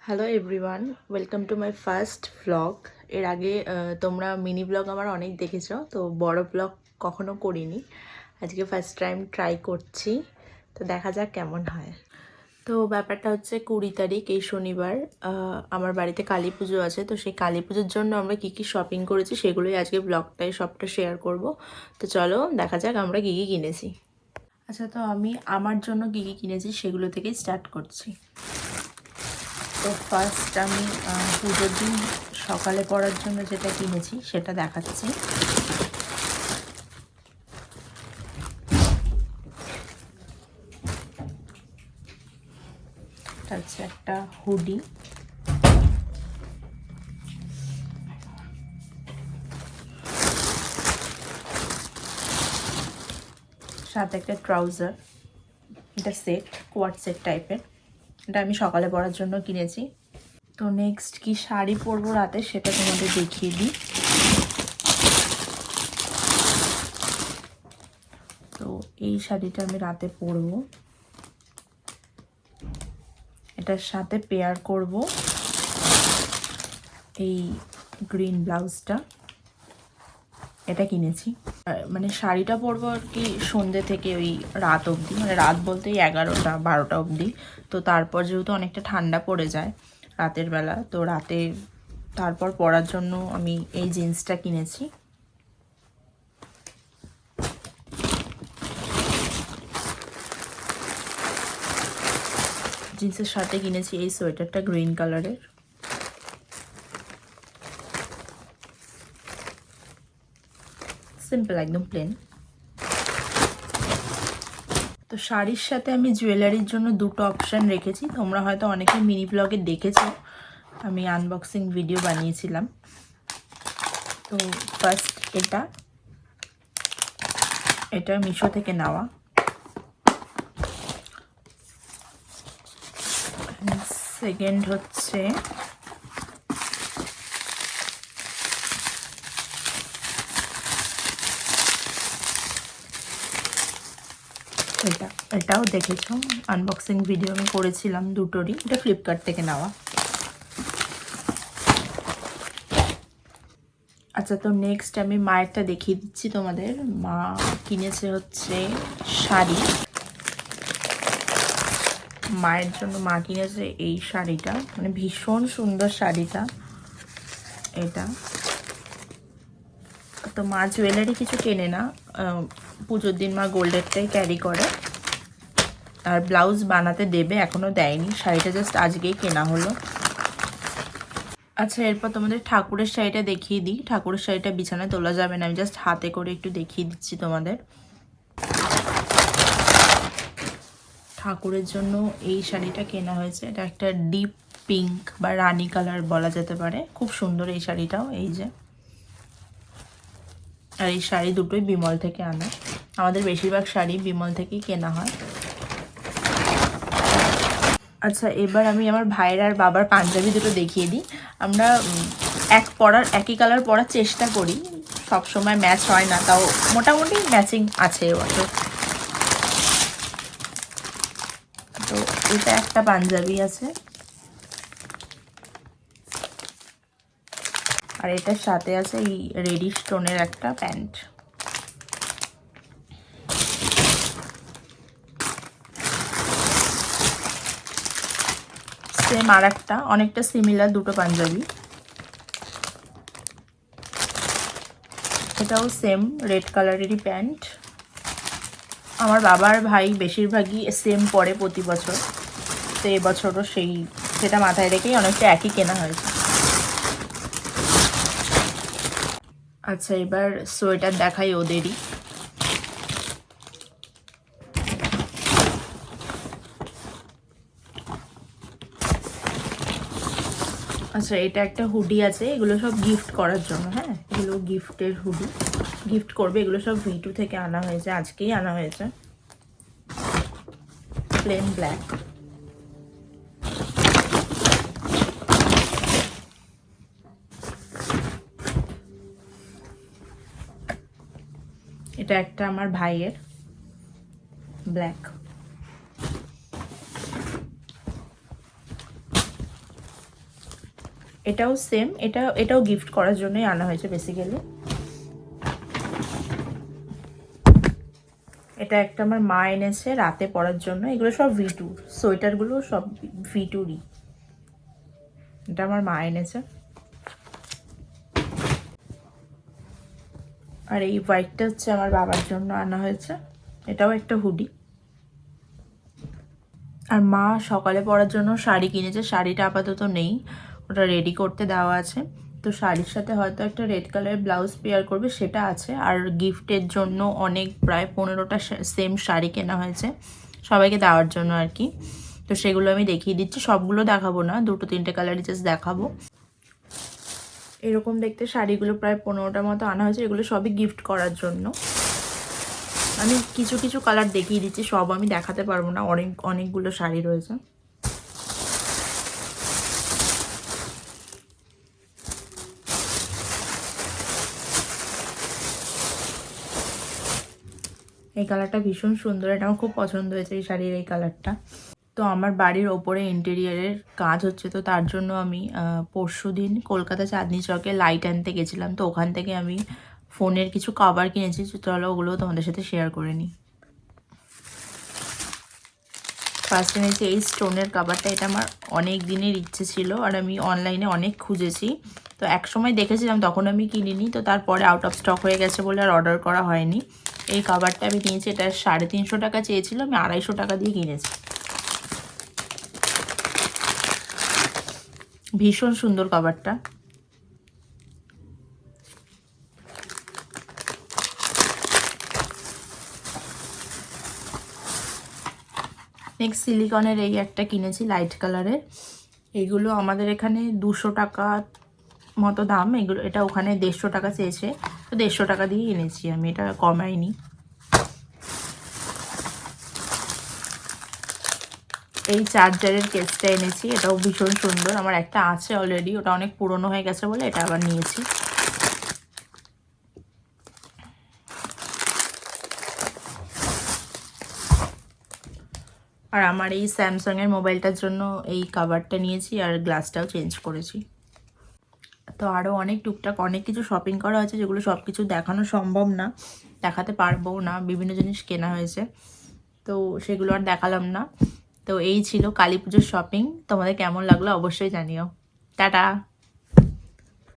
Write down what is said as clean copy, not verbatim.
Hello everyone, welcome to my first vlog. এর আগে তোমরা মিনি ব্লগ আমার অনেক দেখেছো, তো বড় ব্লগ কখনো করিনি। আজকে ফার্স্ট টাইম ট্রাই করছি, তো দেখা যাক কেমন হয়। তো ব্যাপারটা হচ্ছে 20 তারিখ, এই শনিবার আমার বাড়িতে কালী পুজো আছে। তো সেই কালী পুজোর জন্য আমরা কী কী শপিং করেছি সেগুলোই আজকে ব্লগটায় সবটা শেয়ার করব। তো চলো দেখা যাক আমরা কী কী কিনেছি। আচ্ছা, তো আমি আমার জন্য কী কী কিনেছি সেগুলো থেকেই স্টার্ট করছি। তো ফার্স্ট আমি পুজোর দিন সকালে পরার জন্য যেটা কিনেছি সেটা দেখাচ্ছি। এটা হচ্ছে একটা হুডি, সাথে একটা ট্রাউজার। এটা সেট, কোয়ার্ড সেট টাইপের। এটা আমি সকালে পরার জন্য কিনেছি। তো নেক্সট কি শাড়ি পরবো রাতে সেটা তোমাদের দেখিয়ে দিই। তো এই শাড়িটা আমি রাতে পরবো, এটার সাথে পেয়ার করব এই গ্রিন ব্লাউজটা। এটা কিনেছি, মানে শাড়িটা পরবো আর কি সন্ধ্যে থেকে ওই রাত অবধি, মানে রাত বলতে 11টা 12টা অবধি। তো তারপর যেহেতু অনেকটা ঠান্ডা পড়ে যায় রাতের বেলা, তো রাতে তারপর পরার জন্য আমি এই জিন্সটা কিনেছি। জিন্সের সাথে কিনেছি এই সোয়েটারটা গ্রিন কালারের। সিম্পল, একদম প্লেন। তো শাড়ির সাথে আমি জুয়েলারির জন্য দুটো অপশান রেখেছি। তোমরা হয়তো অনেকে মিনি ব্লগে দেখেছো, আমি আনবক্সিং ভিডিও বানিয়েছিলাম। তো ফার্স্ট এটা মিশো থেকে নেওয়া। সেকেন্ড হচ্ছে এটাও দেখেছো, আনবক্সিং ভিডিও আমি করেছিলাম দুটোরই। এটা ফ্লিপকার্ট থেকে নেওয়া। আচ্ছা, তো নেক্সট আমি মায়েরটা দেখিয়ে দিচ্ছি তোমাদের। মা কিনেছে হচ্ছে শাড়ি। মায়ের জন্য মা কিনেছে এই শাড়িটা, মানে ভীষণ সুন্দর শাড়িটা। এটা তো মা জুয়েলারি কিছু কেনে না, পুজোর দিন মা গোল্ডেরটাই ক্যারি করে। আর ব্লাউজ বানাতে দেবে, এখনও দেয়নি। শাড়িটা জাস্ট আজকেই কেনা হলো। আচ্ছা, এরপর তোমাদের ঠাকুরের শাড়িটা দেখিয়ে দিই। ঠাকুরের শাড়িটা বিছানায় তোলা যাবে না, আমি জাস্ট হাতে করে একটু দেখিয়ে দিচ্ছি তোমাদের। ঠাকুরের জন্য এই শাড়িটা কেনা হয়েছে। এটা একটা ডিপ পিঙ্ক বা রানী কালার বলা যেতে পারে। খুব সুন্দর এই শাড়িটাও, এই যে। আর এই শাড়ি দুটোই বিমল থেকে আনা। আমাদের বেশিরভাগ শাড়ি বিমল থেকেই কেনা হয়। আচ্ছা, এবার আমি আমার ভাইয়ের আর বাবার পাঞ্জাবি দুটো দেখিয়ে দিই। আমরা একই কালার পরার চেষ্টা করি, সব সময় ম্যাচ হয় না, তাও মোটামুটি ম্যাচিং আছে এবছর। তো এটা একটা পাঞ্জাবি আছে, আর এটার সাথে আছে এই রেডি স্টোনের একটা প্যান্ট। সেম আর একটা অনেকটা সিমিলার দুটো পাঞ্জাবি। এটাও সেম রেড কালারেরই প্যান্ট। আমার বাবার ভাই বেশিরভাগই সেম পরে প্রতি বছর, তো এবছরও সেটা মাথায় রেখেই অনেকটা একই কেনা হয়েছে। আচ্ছা, এবার সোয়েটার দেখাই ওদেরই। আচ্ছা, এটা একটা হুডি আছে, এগুলো সব গিফট করার জন্য। হ্যাঁ, এগুলো গিফটের হুডি, গিফট করবে। এগুলো সব V2 থেকে আনা হয়েছে, আজকেই আনা হয়েছে। Plane black. এটা একটা আমার ভাইয়ের, ব্ল্যাক। এটাও সেম, এটাও গিফট করার জন্যই আনা হয়েছে বেসিক্যালি। এটা একটা আমার মা এনেছে রাতে পরার জন্য। এগুলো সব V2, সোয়েটারগুলো সব V2রই। এটা আমার মা এনেছে। আর এই হোয়াইটটা হচ্ছে আমার বাবার জন্য আনা হয়েছে। এটাও একটা হুডি। আর মা সকালে পরার জন্য শাড়ি কিনেছে, শাড়িটা আপাতত নেই, ওটা রেডি করতে দেওয়া আছে। তো শাড়ির সাথে হয়তো একটা রেড কালারের ব্লাউজ পেয়ার করবে, সেটা আছে। আর গিফটের জন্য অনেক প্রায় 15টা সেম শাড়ি কেনা হয়েছে সবাইকে দেওয়ার জন্য আর কি। তো সেগুলো আমি দেখিয়ে দিচ্ছি, সবগুলো দেখাবো না, 2-3টে কালারই জাস্ট দেখাবো। এরকম দেখতে শাড়িগুলো প্রায় 15টার মতো আনা হয়েছে, এগুলো সবই গিফট করার জন্য। আমি কিছু কিছু কালার দেখিয়ে দিচ্ছি, সব আমি দেখাতে পারবো না, অনেকগুলো শাড়ি রয়েছে। এই কালারটা ভীষণ সুন্দর, এটা আমার খুব পছন্দ হয়েছে এই শাড়ির এই কালারটা। তো আমার বাড়ির ওপরে ইন্টেরিয়ারের কাজ হচ্ছে, তো তার জন্য আমি পরশুদিন কলকাতা চাঁদনি চকে লাইট আনতে গেছিলাম। তো ওখান থেকে আমি ফোনের কিছু কভার কিনেছি, চলো ওগুলো তোমাদের সাথে শেয়ার করে নিই। ফার্স্ট এনেছি এই স্টোনের কভারটা। এটা আমার অনেক দিনের ইচ্ছে ছিল, আর আমি অনলাইনে অনেক খুঁজেছি। তো এক সময় দেখেছিলাম, তখন আমি কিনিনি, তো তারপরে আউট অফ স্টক হয়ে গেছে বলে আর অর্ডার করা হয়নি। এই কভারটা আমি নিয়েছি, এটা 350 টাকা চেয়েছিল, আমি 250 টাকা দিয়ে কিনেছি। ভীষণ সুন্দর কভারটা। নেক্সট সিলিকনের এই একটা কিনেছি লাইট কালারের। এগুলো আমাদের এখানে 200 টাকা মতো দাম, এগুলো এটা ওখানে 150 টাকা চেয়েছে, তো 150 টাকা দিয়ে কিনেছি আমি, এটা কমাইনি। এই চার্জারের কেসটা এনেছি, এটাও ভীষণ সুন্দর, আমার একটা আছে অলরেডি, ওটা অনেক পুরনো হয়ে গেছে বলে এটা আবার নিয়েছি। আর আমার এই স্যামসাংয়ের মোবাইলটার জন্য এই কভারটা নিয়েছি, আর গ্লাসটাও চেঞ্জ করেছি। তো আরও অনেক টুকটাক অনেক কিছু শপিং করা হয়েছে, যেগুলো সব কিছু দেখানো সম্ভব না, দেখাতে পারবো না, বিভিন্ন জিনিস কেনা হয়েছে, তো সেগুলো আর দেখালাম না। তো এই ছিল কালী পুজোর শপিং। তোমাদের কেমন লাগলো অবশ্যই জানিও। টাটা।